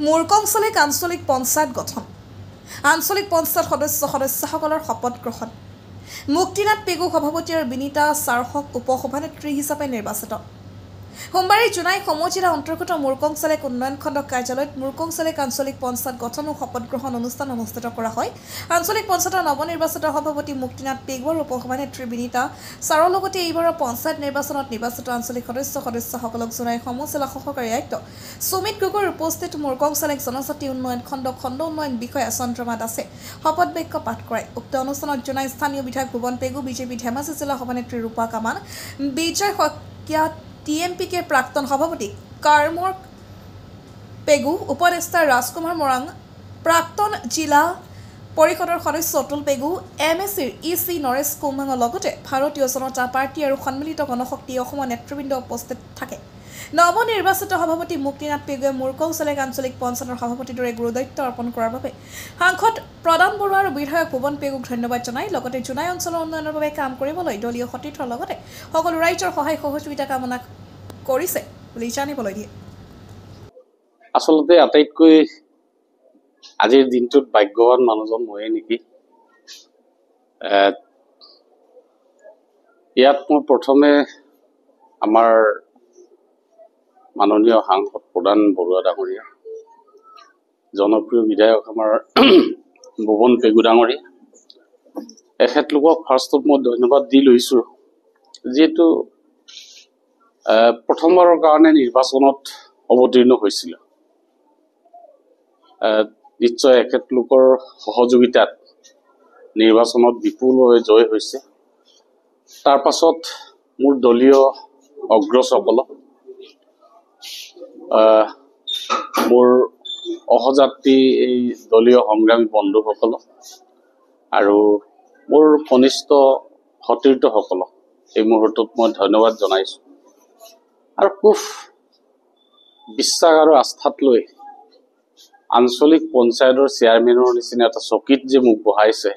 মূৰ্কংচলিক আঞ্চলিক পঞ্চায়ত গঠন আঞ্চলিক পঞ্চায়ত সদস্যসকলৰ শপত গ্ৰহণ মুক্তিনাথ পেগু সভাপতি আৰু বিনীতা চাৰহক উপসভানেত্ৰী হিচাপে নিৰ্বাচিত সোমবাৰে জুনাই সমজিলা অন্তৰ্গত মূৰ্কংচলিক উন্নয়ন খণ্ড কাৰ্যালয়ত মূৰ্কংচলিক আঞ্চলিক পঞ্চায়ত গঠন আৰু শপত গ্ৰহণ অনুষ্ঠান অনুষ্ঠিত কৰা হয় আঞ্চলিক পঞ্চায়তৰ নৱনিৰ্বাচিত সভাপতি মুক্তিনাথ পেগু আৰু উপসভানেত্ৰী বিনীতা চাৰৰ লগতে এইবাৰৰ পঞ্চায়ত নিৰ্বাচনত নিৰ্বাচিত আঞ্চলিক সদস্যসকলক জুনাই সমজিলা সহকাৰী আয়ুক্ত সুমিত গগৈৰ উপস্থিত মূৰ্কংচলিক জনজাতি উন্নয়ন খণ্ড উন্নয়ন বিষয়া চন্দ্ৰমা দাসে শপত বাক্য পাঠ কৰায় উক্ত অনুষ্ঠানত জুনাই স্থানীয় বিধায়ক ভুৱন পেগু বিজেপি ধেমাজি জিলা সভানেত্ৰী ৰূপা কামান বিজয় শইকীয়া টিএমপিকে প্ৰাক্তন সভাপতি কাৰমৰ পেগু উপদেষ্টা ৰাজকুমাৰ মৰাং প্ৰাক্তন জিলা পৰিষদৰ সদস্য অতুল পেগু এমএচিৰ ইচি নৰেশ কুমাঙৰ লগতে ভাৰতীয় জনতা পাৰ্টি আৰু সন্মিলিত গণশক্তি অসমৰ নেতৃবৃন্দ উপস্থিত থাকে নৱনিৰ্বাচিত সভাপতি মুক্তিনাথ পেগুৱে মূৰ্কংচলিক আঞ্চলিক পঞ্চায়তৰ সভাপতিৰ দৰে গুৰুদায়িত্ব অৰ্পণ কৰাৰ বাবে সাংসদ প্ৰদান বৰুৱা আৰু বিধায়ক ভুৱন পেগুক ধন্যবাদ জনাই লগতে জুনাই অঞ্চলৰ উন্নয়নৰ বাবে কাম কৰিবলৈ দলীয় সতীৰ্থৰ লগতে সকলো ৰাইজৰ সহায় সহযোগিতা কামনা কৰিছে বুলি জানিবলৈ দিয়ে আচলতে আটাইতকৈ আজিৰ দিনটোত ভাগ্যৱান মানুহজন ময়ে নেকি ইয়াত মই প্ৰথমে আমাৰ মাননীয় সাংসদ প্ৰদান বৰুৱা ডাঙৰীয়া জনপ্ৰিয় বিধায়ক আমাৰ ভুৱন পেগু ডাঙৰীয়া এখেতলোকক ফাৰ্ষ্টত মই ধন্যবাদ দি লৈছোঁ যিহেতু প্ৰথমবাৰৰ কাৰণে নিৰ্বাচনত অৱতীৰ্ণ হৈছিল নিশ্চয় এখেতলোকৰ সহযোগিতাত নিৰ্বাচনত বিপুলভাৱে জয় হৈছে তাৰ পাছত মোৰ দলীয় অগ্ৰজসকলক মোৰ অহযাত্ৰী এই দলীয় সংগ্ৰামী বন্ধুসকলক আৰু মোৰ কনিষ্ঠ সতীৰ্থসকলক এই মুহূৰ্তত মই ধন্যবাদ জনাইছোঁ আৰু খুব বিশ্বাস আৰু আস্থাত লৈ আঞ্চলিক পঞ্চায়তৰ চেয়াৰমেনৰ নিচিনা এটা চকীত যে মোক বহাইছে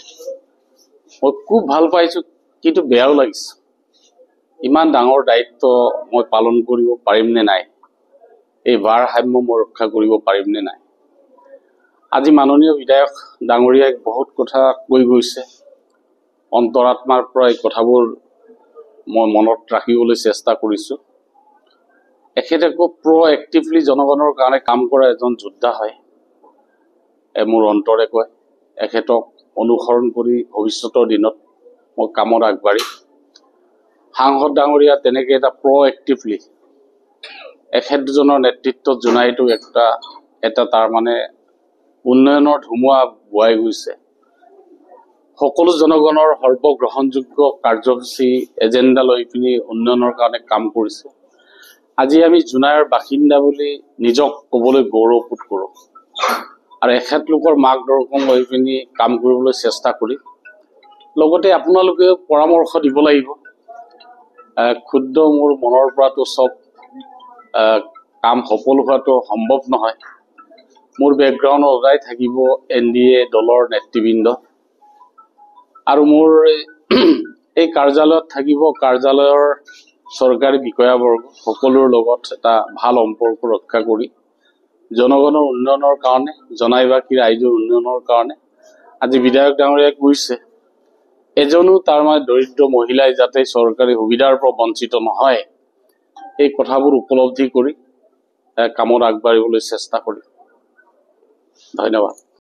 মই খুব ভাল পাইছোঁ কিন্তু বেয়াও লাগিছে ইমান ডাঙৰ দায়িত্ব মই পালন কৰিব পাৰিম নে নাই এই ভাৰসাম্য মই ৰক্ষা কৰিব পাৰিম নে নাই আজি মাননীয় বিধায়ক ডাঙৰীয়াই বহুত কথা কৈ গৈছে অন্তৰাত্মাৰ পৰা এই কথাবোৰ মই মনত ৰাখিবলৈ চেষ্টা কৰিছোঁ এখেতে খুব প্ৰ'এক্টিভলি জনগণৰ কাৰণে কাম কৰা এজন যোদ্ধা হয় মোৰ অন্তৰে কয় এখেতক অনুসৰণ কৰি ভৱিষ্যতৰ দিনত মই কামত আগবাঢ়ি সাংসদ ডাঙৰীয়া তেনেকৈ এটা প্ৰ'এক্টিভলি এখেত দুজনৰ নেতৃত্বত জুনাইটো এটা তাৰ মানে উন্নয়নৰ ধুমুহা বোৱাই গৈছে সকলো জনগণৰ সৰ্বগ্ৰহণযোগ্য কাৰ্যসূচী এজেণ্ডা লৈ পিনি উন্নয়নৰ কাৰণে কাম কৰিছে আজি আমি জুনাইৰ বাসিন্দা বুলি নিজক ক'বলৈ গৌৰৱবোধ কৰোঁ আৰু এখেতলোকৰ মাৰ্গদৰ্শন লৈ পিনি কাম কৰিবলৈ চেষ্টা কৰি লগতে আপোনালোকে পৰামৰ্শ দিব লাগিব ক্ষুদ্ৰ মোৰ মনৰ পৰাতো চব কাম সফল হোৱাটো সম্ভৱ নহয় মোৰ বেকগ্ৰাউণ্ড সদায় থাকিব NDA দলৰ নেতৃবৃন্দ আৰু মোৰ এই কাৰ্যালয়ত থাকিব কাৰ্যালয়ৰ চৰকাৰী বিষয়াবৰ্গ সকলোৰ লগত এটা ভাল সম্পৰ্ক ৰক্ষা কৰি জনগণৰ উন্নয়নৰ কাৰণে জনাইবাসী ৰাইজৰ উন্নয়নৰ কাৰণে আজি বিধায়ক ডাঙৰীয়াই কৈছে এজনো তাৰ মানে দৰিদ্ৰ মহিলাই যাতে চৰকাৰী সুবিধাৰ পৰা বঞ্চিত নহয় এই কথাবোৰ উপলব্ধি কৰি কামত আগবাঢ়িবলৈ চেষ্টা কৰিম ধন্যবাদ